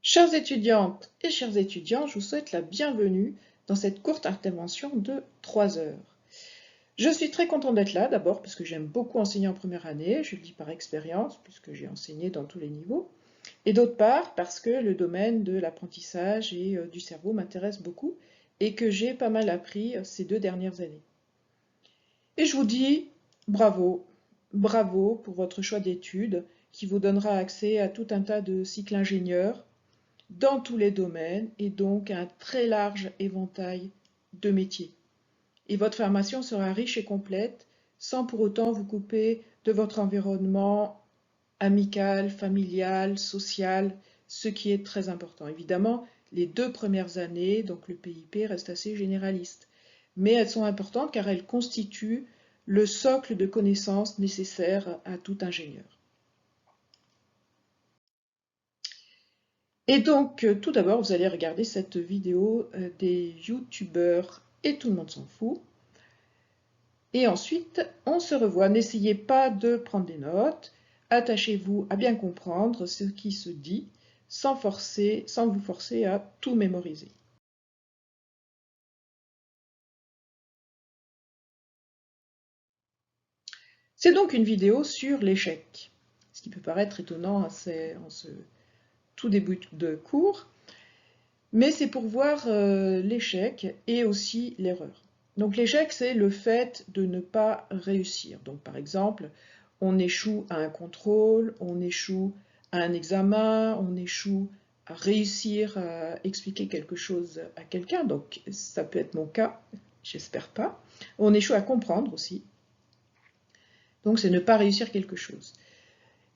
Chères étudiantes et chers étudiants, je vous souhaite la bienvenue dans cette courte intervention de 3 heures. Je suis très contente d'être là, d'abord parce que j'aime beaucoup enseigner en première année, je le dis par expérience, puisque j'ai enseigné dans tous les niveaux, et d'autre part parce que le domaine de l'apprentissage et du cerveau m'intéresse beaucoup, et que j'ai pas mal appris ces 2 dernières années. Et je vous dis bravo, bravo pour votre choix d'études, qui vous donnera accès à tout un tas de cycles ingénieurs, dans tous les domaines et donc un très large éventail de métiers. Et votre formation sera riche et complète sans pour autant vous couper de votre environnement amical, familial, social, ce qui est très important. Évidemment, les 2 premières années, donc le PIP, restent assez généralistes, mais elles sont importantes car elles constituent le socle de connaissances nécessaires à tout ingénieur. Et donc, tout d'abord, vous allez regarder cette vidéo des youtubeurs et tout le monde s'en fout. Et ensuite, on se revoit. N'essayez pas de prendre des notes. Attachez-vous à bien comprendre ce qui se dit sans vous forcer à tout mémoriser. C'est donc une vidéo sur l'échec, ce qui peut paraître étonnant en ce tout début de cours, mais c'est pour voir l'échec et aussi l'erreur. Donc l'échec, c'est le fait de ne pas réussir. Donc par exemple, on échoue à un contrôle, on échoue à un examen, on échoue à réussir à expliquer quelque chose à quelqu'un, donc ça peut être mon cas, j'espère pas. On échoue à comprendre aussi, donc c'est ne pas réussir quelque chose.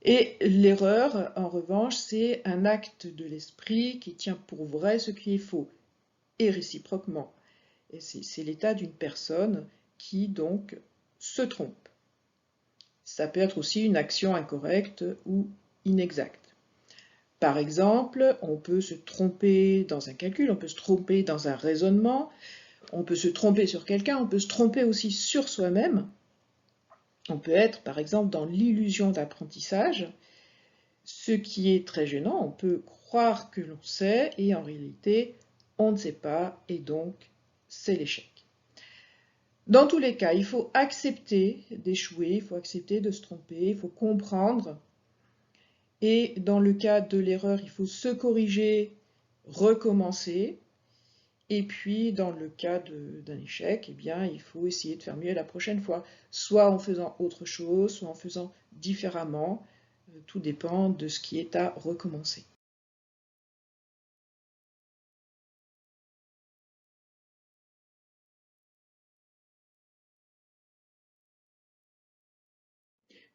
Et l'erreur, en revanche, c'est un acte de l'esprit qui tient pour vrai ce qui est faux, et réciproquement. Et c'est l'état d'une personne qui, donc, se trompe. Ça peut être aussi une action incorrecte ou inexacte. Par exemple, on peut se tromper dans un calcul, on peut se tromper dans un raisonnement, on peut se tromper sur quelqu'un, on peut se tromper aussi sur soi-même. On peut être, par exemple, dans l'illusion d'apprentissage, ce qui est très gênant. On peut croire que l'on sait et en réalité, on ne sait pas et donc, c'est l'échec. Dans tous les cas, il faut accepter d'échouer, il faut accepter de se tromper, il faut comprendre. Et dans le cas de l'erreur, il faut se corriger, recommencer. Et puis, dans le cas d'un échec, eh bien, il faut essayer de faire mieux la prochaine fois, soit en faisant autre chose, soit en faisant différemment. Tout dépend de ce qui est à recommencer.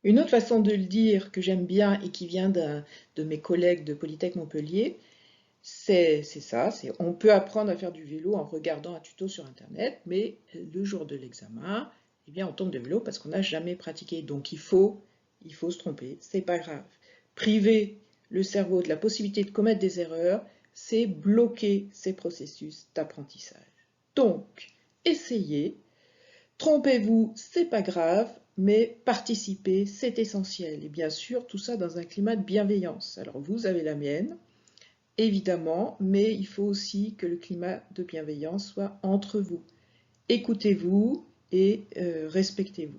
Une autre façon de le dire que j'aime bien et qui vient de mes collègues de Polytech Montpellier, c'est ça, on peut apprendre à faire du vélo en regardant un tuto sur internet, mais le jour de l'examen, eh bien on tombe de vélo parce qu'on n'a jamais pratiqué. Donc il faut se tromper, c'est pas grave. Priver le cerveau de la possibilité de commettre des erreurs, c'est bloquer ces processus d'apprentissage. Donc, essayez, trompez-vous, c'est pas grave, mais participer, c'est essentiel. Et bien sûr, tout ça dans un climat de bienveillance. Alors vous avez la mienne, évidemment, mais il faut aussi que le climat de bienveillance soit entre vous. Écoutez-vous et respectez-vous.